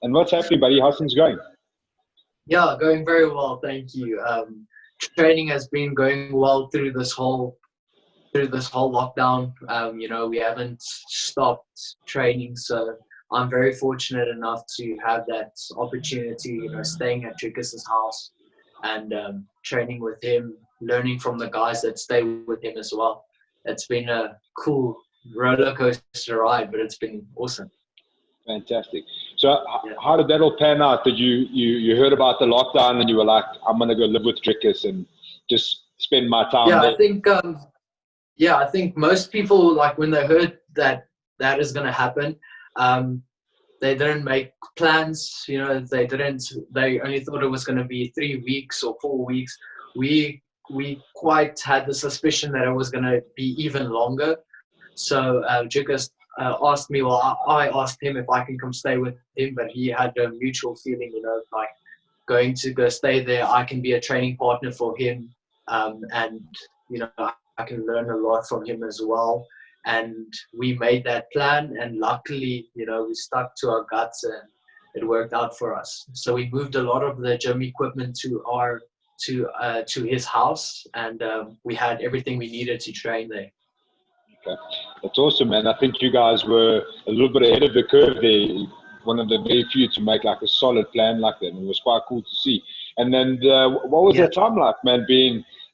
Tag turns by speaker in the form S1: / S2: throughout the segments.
S1: And what's happening, buddy? How's things going?
S2: Yeah, going very well, thank you. Training has been going well through this whole lockdown. We haven't stopped training, so I'm very fortunate enough to have that opportunity. Staying at Dricus's house and training with him, learning from the guys that stay with him as well. It's been a cool roller coaster ride, but it's been awesome.
S1: Fantastic. So
S2: Yeah.
S1: how did that all pan out? Did you heard about the lockdown and you were like, I'm going to go live with Dricus and just spend my time
S2: Yeah,
S1: there?
S2: I think most people, like, when they heard that is going to happen, they didn't make plans. They only thought it was going to be 3 weeks or 4 weeks. We quite had the suspicion that it was going to be even longer. So Dricus asked me, well, I asked him if I can come stay with him, but he had a mutual feeling, like going to go stay there, I can be a training partner for him, and I can learn a lot from him as well. And we made that plan, and luckily, we stuck to our guts, and it worked out for us. So we moved a lot of the gym equipment to his house, and we had everything we needed to train there.
S1: Okay. That's awesome, man. I think you guys were a little bit ahead of the curve there. One of the very few to make like a solid plan like that. And it was quite cool to see. And then what was that time like, man,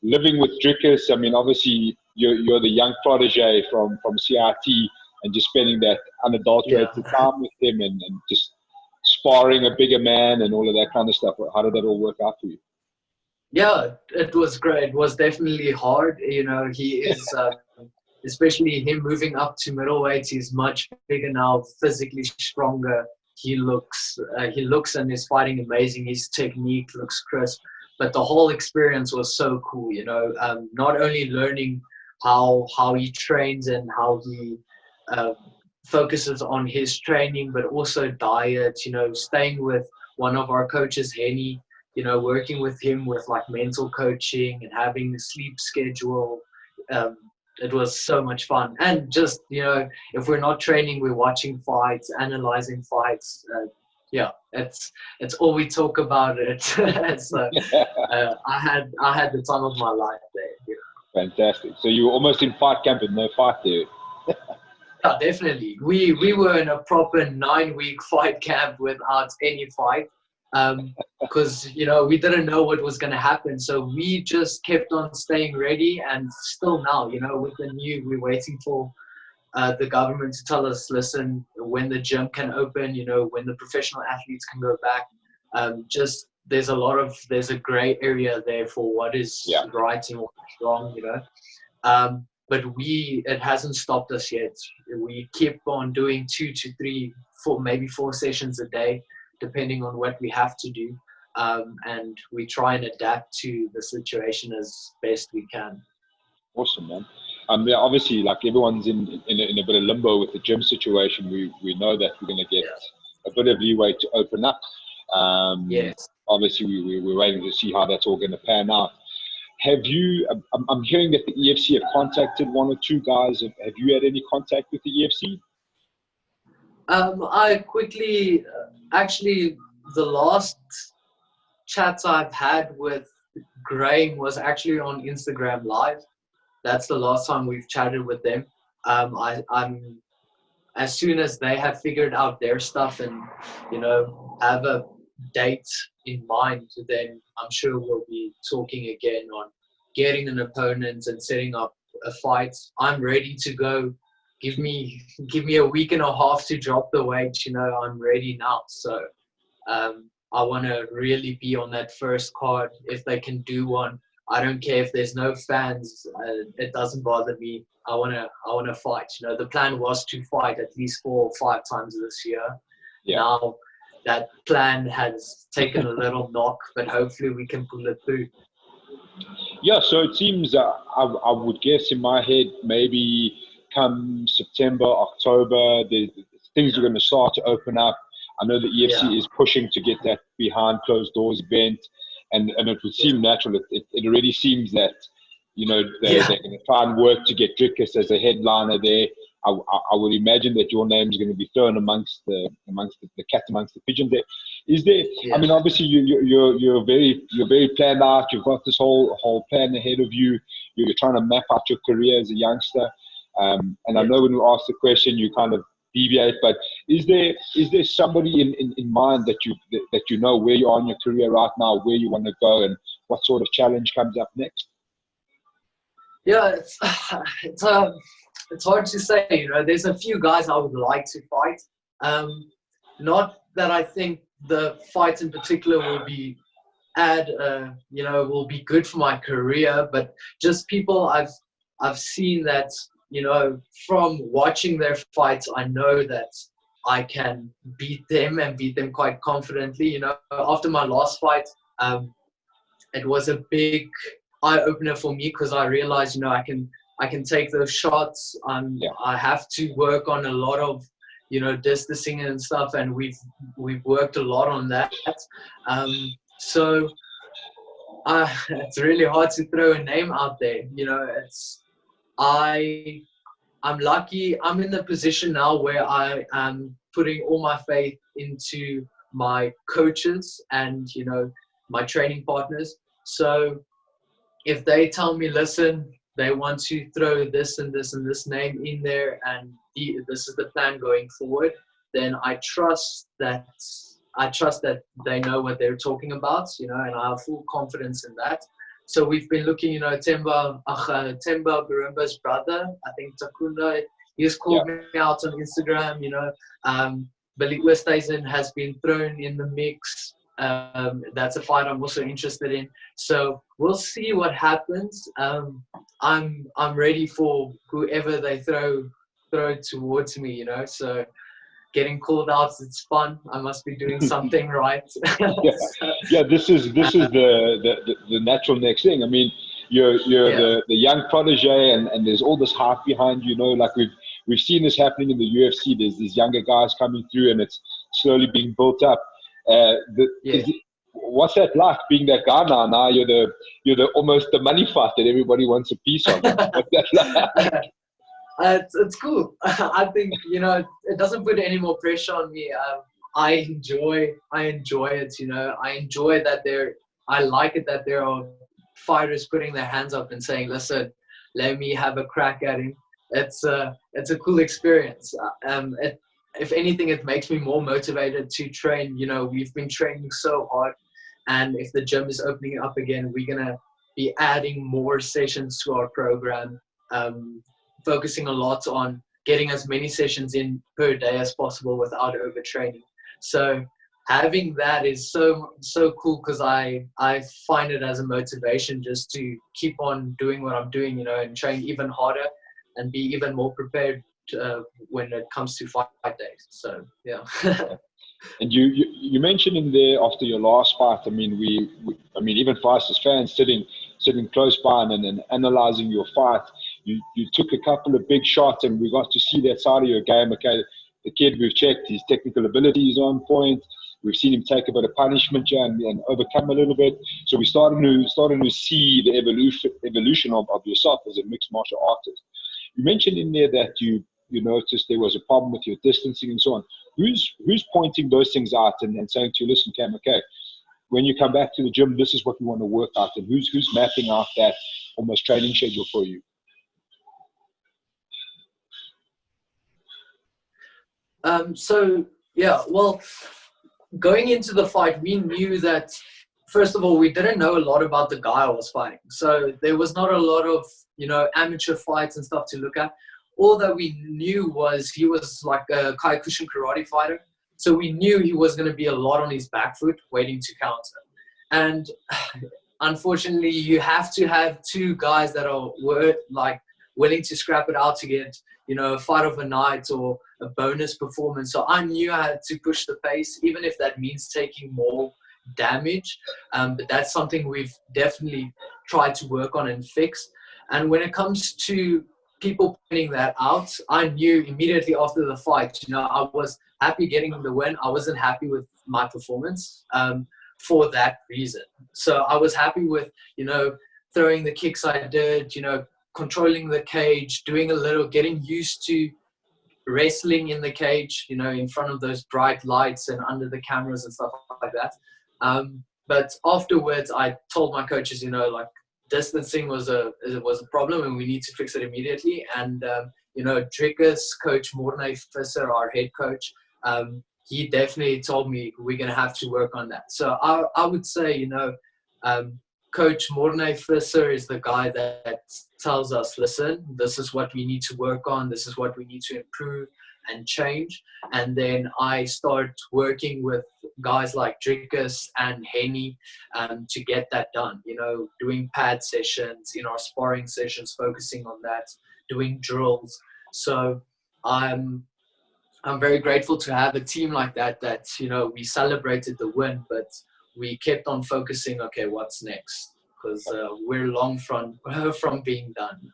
S1: living with Dricus? I mean, obviously you're the young protege from CIT and just spending that unadulterated time with him and just sparring a bigger man and all of that kind of stuff. How did that all work out for you?
S2: Yeah, it was great. It was definitely hard. He is... especially him moving up to middleweight, he's much bigger now, physically stronger. He looks and is fighting amazing. His technique looks crisp, but the whole experience was so cool. Not only learning how he trains and how he focuses on his training, but also diet. Staying with one of our coaches, Henny. Working with him with like mental coaching and having a sleep schedule. It was so much fun. And just, if we're not training, we're watching fights, analyzing fights. It's all we talk about it. So I had the time of my life there.
S1: Fantastic. So you were almost in fight camp with no fight there.
S2: Yeah, definitely. We were in a proper 9-week fight camp without any fight. Because we didn't know what was going to happen, so we just kept on staying ready. And still now, with the new, we're waiting for the government to tell us, listen, when the gym can open, when the professional athletes can go back. There's a gray area there for what is right and what is wrong. But it hasn't stopped us yet. We keep on doing 2 to 3, 4, maybe 4 sessions a day, depending on what we have to do. And we try and adapt to the situation as best we can.
S1: Awesome, man. Obviously, like everyone's in a bit of limbo with the gym situation. We know that we're going to get a bit of leeway to open up.
S2: Yes.
S1: Obviously, we're waiting to see how that's all going to pan out. Have you? I'm hearing that the EFC have contacted 1 or 2 guys. Have you had any contact with the EFC?
S2: I quickly, actually, the last chats I've had with Graham was actually on Instagram Live. That's the last time we've chatted with them. I'm as soon as they have figured out their stuff and have a date in mind, then I'm sure we'll be talking again on getting an opponent and setting up a fight. I'm ready to go. Give me a week and a half to drop the weight. I'm ready now. So I want to really be on that first card. If they can do one, I don't care if there's no fans. It doesn't bother me. I want to fight. The plan was to fight at least 4 or 5 times this year. Yeah. Now that plan has taken a little knock, but hopefully we can pull it through.
S1: Yeah. So it seems I would guess in my head maybe come September, October, things are going to start to open up. I know the EFC is pushing to get that behind closed doors event, and it would seem natural. It already seems that they're going to try and work to get Dricus as a headliner there. I would imagine that your name is going to be thrown amongst the cat amongst the pigeons. There is there.
S2: Yeah.
S1: I mean, obviously you're very planned out. You've got this whole plan ahead of you. You're trying to map out your career as a youngster. And I know when we ask the question, you kind of deviate. But is there somebody in mind that you know where you are in your career right now, where you want to go, and what sort of challenge comes up next?
S2: Yeah, it's hard to say. You know, there's a few guys I would like to fight. Not that I think the fights in particular will be will be good for my career, but just people I've seen that, you know, from watching their fights, I know that I can beat them and beat them quite confidently. You know, after my last fight, it was a big eye opener for me because I realized, you know, I can take those shots. I have to work on a lot of, you know, distancing and stuff, and we've worked a lot on that. So it's really hard to throw a name out there. You know, I'm lucky. I'm in the position now where I am putting all my faith into my coaches and, you know, my training partners. So if they tell me, listen, they want to throw this and this and this name in there, and this is the plan going forward, then I trust that they know what they're talking about, you know, and I have full confidence in that. So we've been looking, you know, Temba Barumba's brother, I think Takunda, he's called me out on Instagram, you know. Billy Westhuizen has been thrown in the mix. That's a fight I'm also interested in. So we'll see what happens. I'm ready for whoever they throw towards me, you know. So getting called out, it's fun. I must be doing something right.
S1: Yeah. This is the natural next thing. I mean, you're the young protege, and there's all this hype behind you. You know, like we've seen this happening in the UFC. There's these younger guys coming through, and it's slowly being built up. What's that like, being that guy now? Now you're the almost the money fight that everybody wants a piece of. What's that like?
S2: It's cool. I think, you know, it doesn't put any more pressure on me. I enjoy it. You know, I enjoy that I like it that there are fighters putting their hands up and saying, "Listen, let me have a crack at him." It's a cool experience. If anything, it makes me more motivated to train. You know, we've been training so hard, and if the gym is opening up again, we're gonna be adding more sessions to our program. Focusing a lot on getting as many sessions in per day as possible without overtraining. So having that is so cool, because I find it as a motivation just to keep on doing what I'm doing, you know, and train even harder and be even more prepared when it comes to fight days. So yeah.
S1: And you mentioned in there after your last fight, I mean, I mean, even for us as fans sitting close by and analyzing your fight, you took a couple of big shots, and we got to see that side of your game. Okay, the kid, we've checked his technical ability is on point. We've seen him take a bit of punishment here and overcome a little bit. So we're starting to see the evolution of yourself as a mixed martial artist. You mentioned in there that you noticed there was a problem with your distancing and so on. Who's pointing those things out and saying to you, listen, Cam, okay, when you come back to the gym, this is what we want to work out, and who's mapping out that almost training schedule for you?
S2: So yeah, well, going into the fight, we knew that, first of all, we didn't know a lot about the guy I was fighting. So there was not a lot of, you know, amateur fights and stuff to look at. All that we knew was he was like a Kyokushin karate fighter. So we knew he was going to be a lot on his back foot waiting to counter. And unfortunately, you have to have two guys that are willing to scrap it out to get, you know, a fight of a night or a bonus performance. So I knew I had to push the pace, even if that means taking more damage. But that's something we've definitely tried to work on and fix. And when it comes to people pointing that out, I knew immediately after the fight, you know, I was happy getting the win. I wasn't happy with my performance for that reason. So I was happy with, you know, throwing the kicks I did, you know, controlling the cage, getting used to wrestling in the cage, you know, in front of those bright lights and under the cameras and stuff like that. But afterwards, I told my coaches, you know, like distancing was a problem and we need to fix it immediately. And you know, Drickus, Coach Mornay Visser, our head coach, he definitely told me we're going to have to work on that. So I would say, you know, Coach Mornay Visser is the guy that tells us, listen, this is what we need to work on, this is what we need to improve and change. And then I start working with guys like Drickus and Henny to get that done, you know, doing pad sessions, in our sparring sessions, focusing on that, doing drills. So I'm very grateful to have a team like that, you know, we celebrated the win, but we kept on focusing, okay, what's next? Because we're long from being done.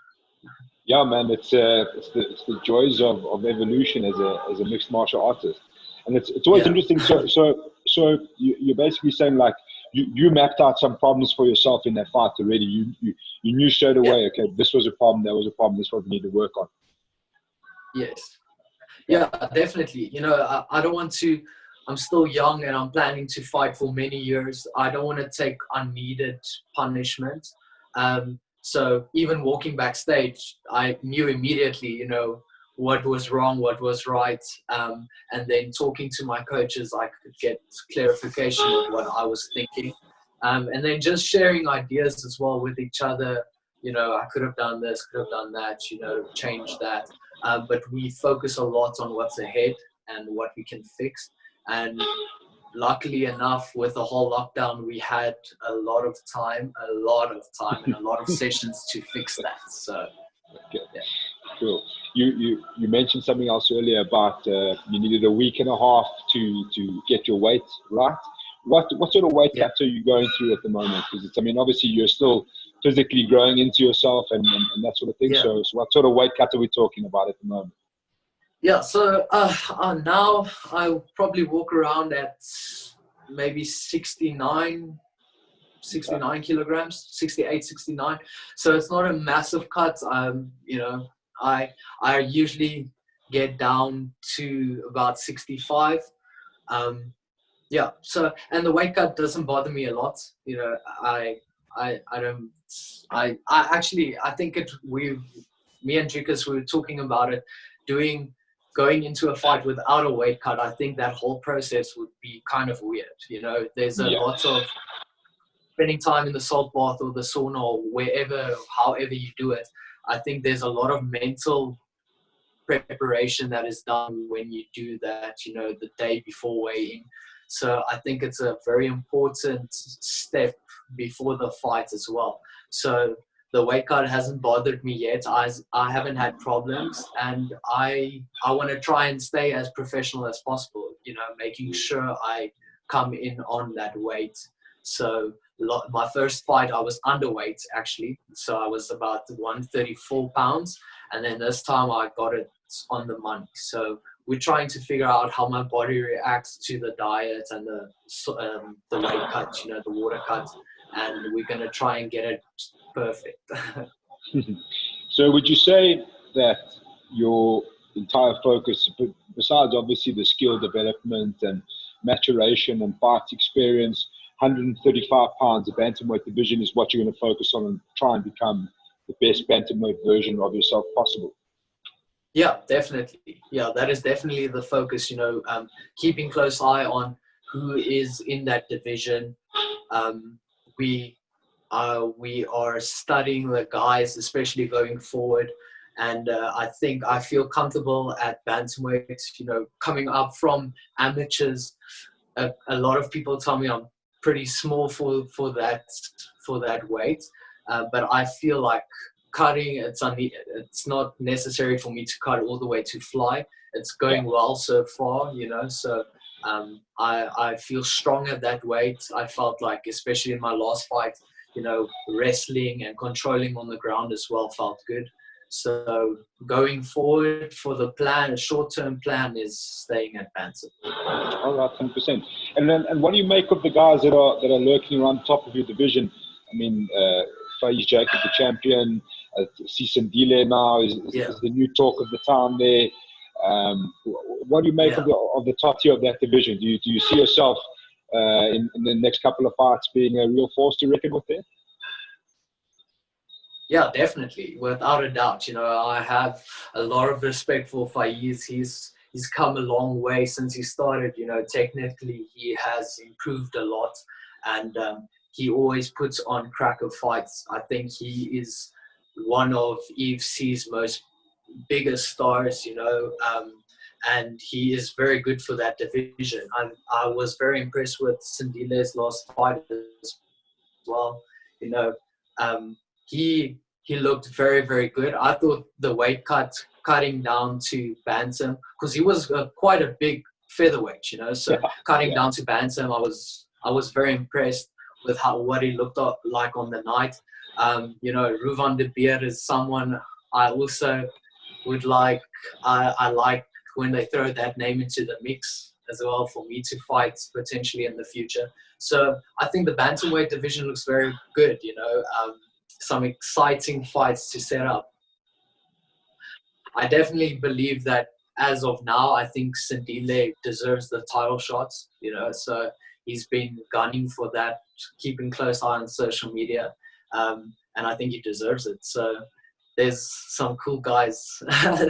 S1: Yeah, man, it's the joys of evolution as a mixed martial artist, and it's always interesting. So you're basically saying, like, you mapped out some problems for yourself in that fight already. You knew straight away, okay, this was a problem, that was a problem, this is what we need to work on.
S2: Yes. Yeah, definitely. You know, I don't want to. I'm still young and I'm planning to fight for many years. I don't want to take unneeded punishment. So even walking backstage, I knew immediately, you know, what was wrong, what was right. And then talking to my coaches, I could get clarification of what I was thinking. And then just sharing ideas as well with each other. You know, I could have done this, could have done that, you know, change that. But we focus a lot on what's ahead and what we can fix. And luckily enough, with the whole lockdown, we had a lot of time and a lot of sessions to fix that. So,
S1: okay. Yeah. Cool. You mentioned something else earlier about you needed a week and a half to get your weight right. What sort of weight cuts are you going through at the moment? Because I mean, obviously you're still physically growing into yourself and that sort of thing. Yeah. So what sort of weight cut are we talking about at the moment?
S2: Yeah, so now I probably walk around at maybe 69 kilograms, 68, 69. So it's not a massive cut. You know, I usually get down to about 65. Yeah, so, and the weight cut doesn't bother me a lot. You know, I think me and Drickus, we were talking about it, going into a fight without a weight cut. I think that whole process would be kind of weird. You know, there's a lot of spending time in the salt bath or the sauna or wherever, however you do it. I think there's a lot of mental preparation that is done when you do that, you know, the day before weighing. So I think it's a very important step before the fight as well. So the weight cut hasn't bothered me yet. I haven't had problems, and I want to try and stay as professional as possible, you know, making sure I come in on that weight. So my first fight, I was underweight actually. So I was about 134 pounds. And then this time I got it on the money. So we're trying to figure out how my body reacts to the diet and the weight cut, you know, the water cut. And we're going to try and get it perfect.
S1: So would you say that your entire focus, besides obviously the skill development and maturation and fight experience, 135 pounds, the bantamweight division is what you're going to focus on and try and become the best bantamweight version of yourself possible?
S2: Yeah, definitely. Yeah, that is definitely the focus, you know, keeping close eye on who is in that division. We are studying the guys, especially going forward. And I feel comfortable at bantamweight, you know, coming up from amateurs. A lot of people tell me I'm pretty small for that weight. But I feel like cutting, it's not necessary for me to cut all the way to fly. It's going well so far, you know, so I feel strong at that weight. I felt like, especially in my last fight, you know, wrestling and controlling on the ground as well felt good. So going forward for the plan, a short-term plan is staying at bantam.
S1: All right, 100%. And what do you make of the guys that are lurking around the top of your division? I mean, Faiz Jacob, the champion, Sisandile now is the new talk of the town there. What do you make of the top tier of that division? Do you see yourself in the next couple of fights being a real force to reckon with there?
S2: Yeah, definitely, without a doubt. You know, I have a lot of respect for Faiz. He's come a long way since he started. You know, technically he has improved a lot, and he always puts on cracker fights. I think he is one of EFC's most biggest stars. You know, and he is very good for that division. I was very impressed with Sindile's last fight as well. You know, he looked very, very good. I thought the weight cutting down to bantam, because he was quite a big featherweight, you know. So cutting down to bantam, I was very impressed with what he looked like on the night. You know, Ruvan de Beer is someone I also would like. I like when they throw that name into the mix as well for me to fight potentially in the future. So I think the bantamweight division looks very good, you know, some exciting fights to set up. I definitely believe that as of now, I think Sindile deserves the title shots, you know, so he's been gunning for that, keeping close eye on social media, and I think he deserves it. So there's some cool guys,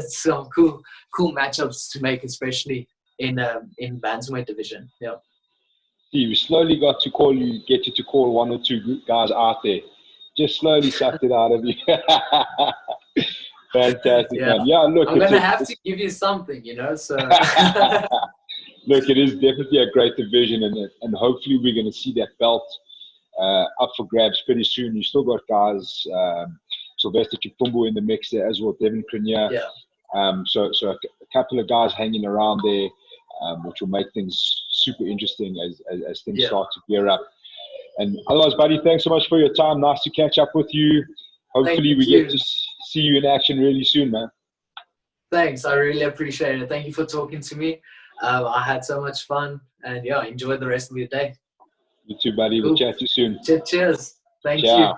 S2: some cool matchups to make, especially in bantamweight division. Yeah.
S1: We slowly get you to call one or two guys out there. Just slowly sucked it out of you. Fantastic, man. Yeah, look,
S2: I'm gonna have to give you something, you know. So
S1: look, it is definitely a great division, and hopefully we're going to see that belt up for grabs pretty soon. You still got guys, Sylvester Chipumbu in the mix there as well, Devin Cronje.
S2: Yeah.
S1: So a couple of guys hanging around there, which will make things super interesting as things start to gear up. And otherwise, buddy, thanks so much for your time. Nice to catch up with you. Hopefully we get to see you in action really soon, man.
S2: Thanks. I really appreciate it. Thank you for talking to me. I had so much fun, and enjoy the rest of your day.
S1: You too, buddy. Cool. We'll chat to you soon.
S2: Cheers. Thank you.